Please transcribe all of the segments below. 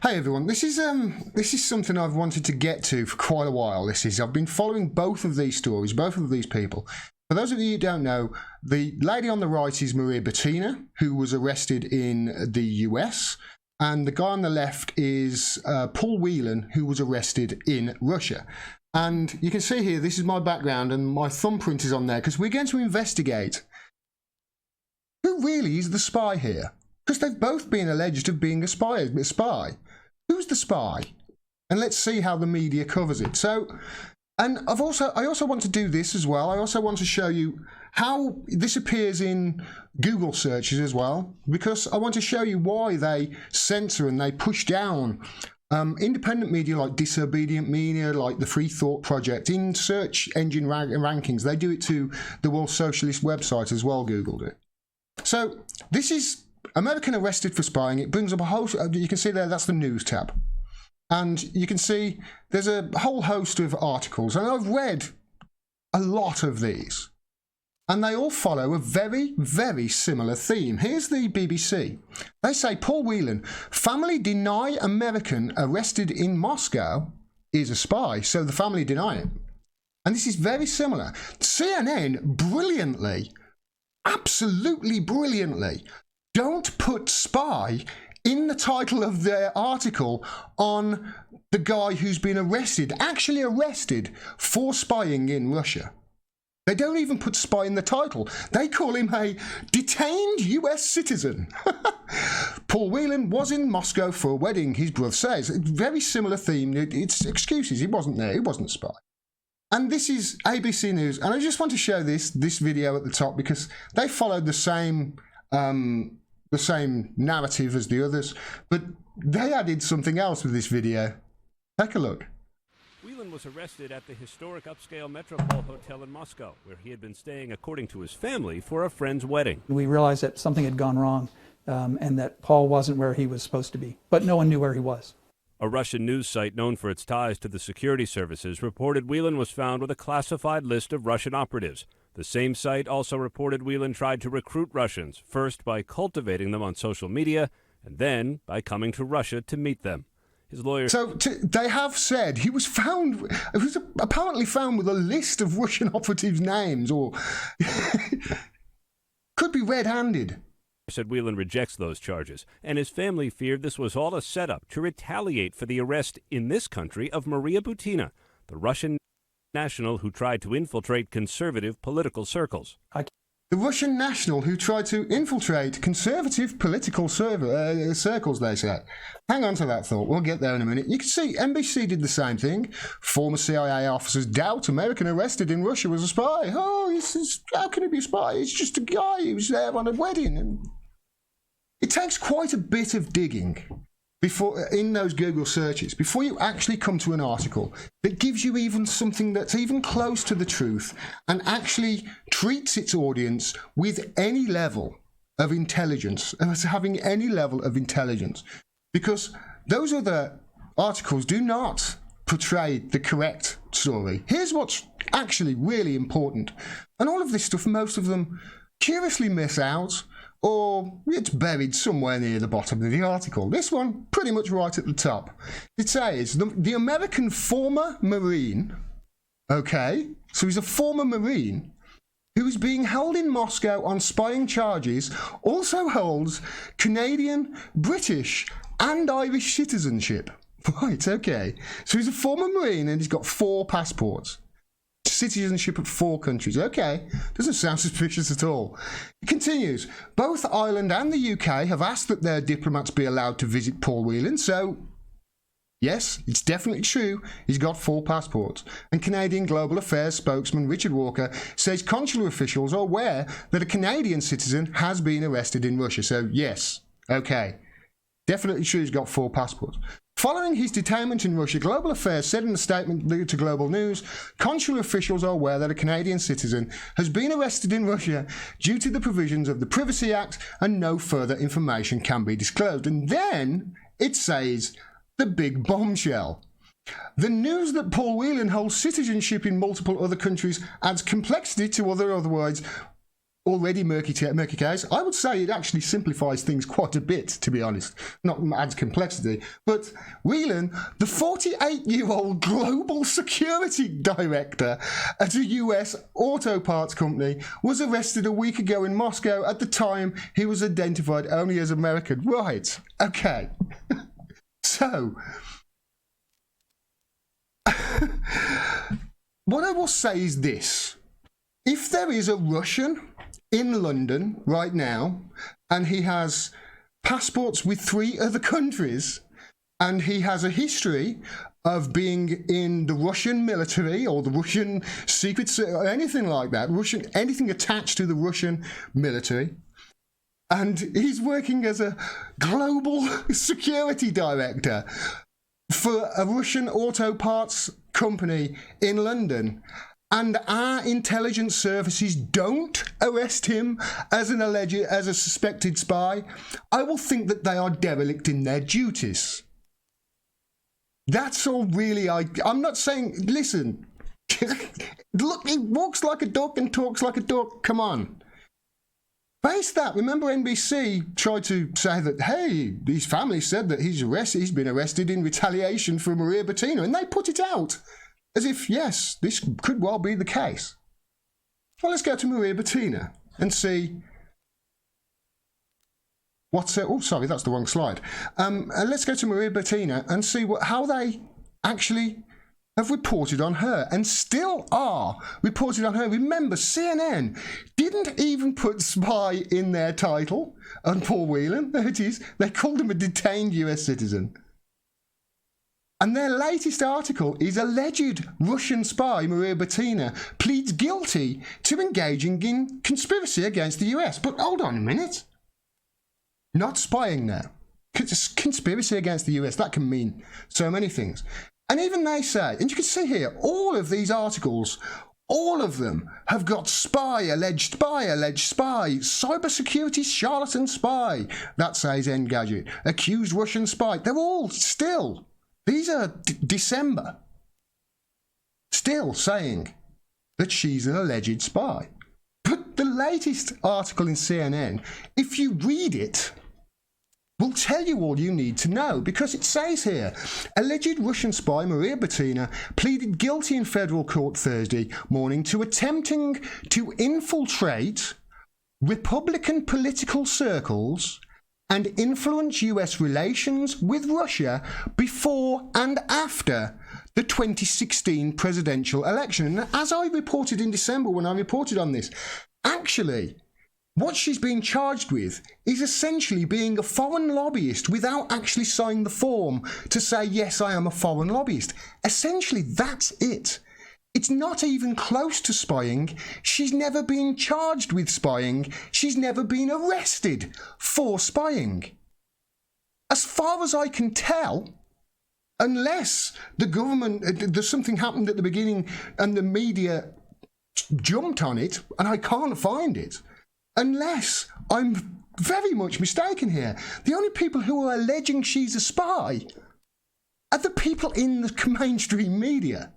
Hey everyone, this is something I've wanted to get to for quite a while. I've been following both of these stories, both of these people. For those of you who don't know, the lady on the right is Mariia Butina, who was arrested in the US, and the guy on the left is Paul Whelan, who was arrested in Russia. And you can see here, this is my background, and my thumbprint is on there because we're going to investigate who really is the spy here. Because they've both been alleged of being a spy. Who's the spy? And let's see how the media covers it. So, and I also want to do this as well. I also want to show you how this appears in Google searches as well, because I want to show you why they censor and they push down independent media like Disobedient Media, like the Free Thought Project in search engine rankings. They do it to the World Socialist website as well. Google do. So this is American arrested for spying. It brings up a whole, you can see there, that's the news tab. And you can see there's a whole host of articles. And I've read a lot of these. And they all follow a very, very similar theme. Here's the BBC. They say Paul Whelan, family deny American arrested in Moscow is a spy. So the family deny it. And this is very similar. CNN brilliantly, absolutely brilliantly, don't put spy in the title of their article on the guy who's been actually arrested for spying in Russia. They don't even put spy in the title. They call him a detained US citizen. Paul Whelan was in Moscow for a wedding, his brother says. Very similar theme. It's excuses. He wasn't there. He wasn't a spy. And this is ABC News. And I just want to show this video at the top because they followed the same narrative as the others, but they added something else with this video. Take a look. Whelan was arrested at the historic upscale Metropole Hotel in Moscow, where he had been staying, according to his family, for a friend's wedding. We realized that something had gone wrong and that Paul wasn't where he was supposed to be, but no one knew where he was. A Russian news site known for its ties to the security services reported Whelan was found with a classified list of Russian operatives. The same site also reported Whelan tried to recruit Russians, first by cultivating them on social media, and then by coming to Russia to meet them. His lawyer... So they have said he was apparently found with a list of Russian operatives' names, or could be red-handed. Said Whelan rejects those charges, and his family feared this was all a setup to retaliate for the arrest in this country of Mariia Butina, the Russian national who tried to infiltrate conservative political circles. The Russian national who tried to infiltrate conservative political circles, they say. Hang on to that thought. We'll get there in a minute. You can see NBC did the same thing. Former CIA officers doubt American arrested in Russia was a spy. Oh, how can he be a spy? It's just a guy who was there on a wedding. And it takes quite a bit of digging in those Google searches before you actually come to an article that gives you even something that's even close to the truth and actually treats its audience with any level of intelligence, as having any level of intelligence, because those other articles do not portray the correct story. Here's what's actually really important, and all of this stuff, most of them curiously miss out, or it's buried somewhere near the bottom of the article. This one, pretty much right at the top. It says, the American former Marine, okay, so he's a former Marine, who is being held in Moscow on spying charges, also holds Canadian, British, and Irish citizenship. Right, okay. So he's a former Marine and he's got 4 passports. Citizenship of 4 countries. Okay, doesn't sound suspicious at all. It continues. Both Ireland and the UK have asked that their diplomats be allowed to visit Paul Whelan, so yes, it's definitely true. He's got 4 passports. And Canadian Global Affairs spokesman Richard Walker says consular officials are aware that a Canadian citizen has been arrested in Russia. So yes, okay, definitely true. He's got 4 passports. Following his detainment in Russia, Global Affairs said in a statement to Global News, consular officials are aware that a Canadian citizen has been arrested in Russia due to the provisions of the Privacy Act and no further information can be disclosed. And then it says the big bombshell. The news that Paul Whelan holds citizenship in multiple other countries adds complexity to otherwise already murky case. I would say it actually simplifies things quite a bit, to be honest. Not adds complexity. But Whelan, the 48-year-old global security director at a US auto parts company, was arrested a week ago in Moscow. At the time, he was identified only as American. Right. Okay. So, what I will say is this. If there is a Russian in London right now, and he has passports with 3 other countries, and he has a history of being in the Russian military or the Russian secret service or anything like that, anything attached to the Russian military, and he's working as a global security director for a Russian auto parts company in London, and our intelligence services don't arrest him as a suspected spy, I will think that they are derelict in their duties. That's all really I'm not saying, listen, look, he walks like a duck and talks like a duck, come on. Face that. Remember NBC tried to say that, hey, his family said that he's been arrested in retaliation for Mariia Butina, and they put it out as if, yes, this could well be the case. Well, let's go to Mariia Butina and see what's... oh, sorry, that's the wrong slide. Let's go to Mariia Butina and see how they actually have reported on her and still are reported on her. Remember, CNN didn't even put spy in their title on Paul Whelan. There it is. They called him a detained US citizen. And their latest article is alleged Russian spy Mariia Butina pleads guilty to engaging in conspiracy against the US. But hold on a minute. Not spying now. Conspiracy against the US, that can mean so many things. And even they say, and you can see here, all of these articles, all of them have got spy, alleged spy, cybersecurity charlatan spy, that says Engadget, accused Russian spy. They're all still, these are December, still saying that she's an alleged spy. But the latest article in CNN, if you read it, will tell you all you need to know, because it says here, alleged Russian spy Mariia Butina pleaded guilty in federal court Thursday morning to attempting to infiltrate Republican political circles and influence US relations with Russia before and after the 2016 presidential election. And as I reported in December when I reported on this, actually, what she's being charged with is essentially being a foreign lobbyist without actually signing the form to say, yes, I am a foreign lobbyist. Essentially, that's it. It's not even close to spying. She's never been charged with spying. She's never been arrested for spying. As far as I can tell, unless the government, there's something happened at the beginning and the media jumped on it and I can't find it, unless I'm very much mistaken here, the only people who are alleging she's a spy are the people in the mainstream media.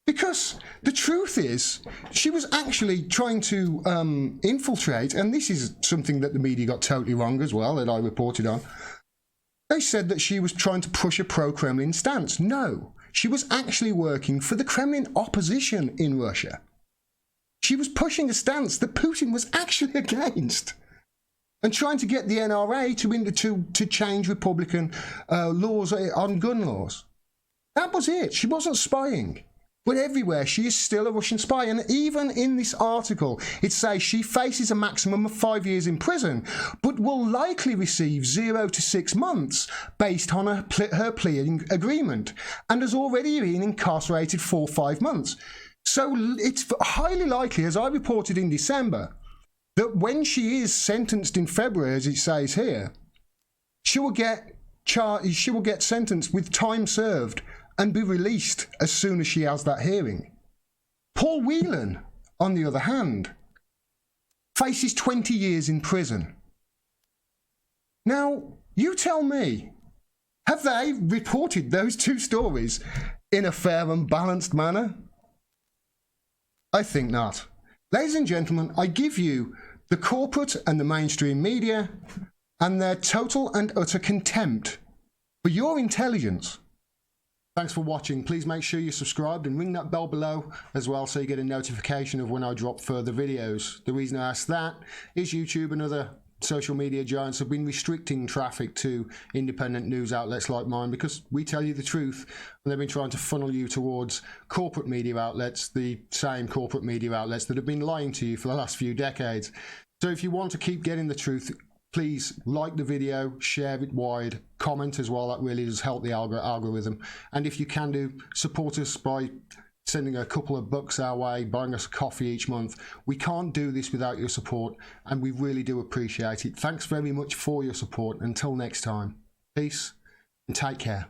Because the truth is, she was actually trying to infiltrate, and this is something that the media got totally wrong as well, that I reported on. They said that she was trying to push a pro-Kremlin stance. No, she was actually working for the Kremlin opposition in Russia. She was pushing a stance that Putin was actually against and trying to get the NRA to change Republican laws on gun laws. That was it. She wasn't spying. But everywhere, she is still a Russian spy. And even in this article, it says she faces a maximum of 5 years in prison, but will likely receive 0 to 6 months based on her plea agreement, and has already been incarcerated for 5 months. So it's highly likely, as I reported in December, that when she is sentenced in February, as it says here, she will get sentenced with time served and be released as soon as she has that hearing. Paul Whelan, on the other hand, faces 20 years in prison. Now, you tell me, have they reported those two stories in a fair and balanced manner? I think not. Ladies and gentlemen, I give you the corporate and the mainstream media and their total and utter contempt for your intelligence. Thanks for watching. Please make sure you're subscribed and ring that bell below as well so you get a notification of when I drop further videos. The reason I ask that is YouTube and other social media giants have been restricting traffic to independent news outlets like mine because we tell you the truth, and they've been trying to funnel you towards corporate media outlets, the same corporate media outlets that have been lying to you for the last few decades. So if you want to keep getting the truth, please like the video, share it wide, comment as well. That really does help the algorithm. And if you can do, support us by sending a couple of bucks our way, buying us a coffee each month. We can't do this without your support, and we really do appreciate it. Thanks very much for your support. Until next time, peace and take care.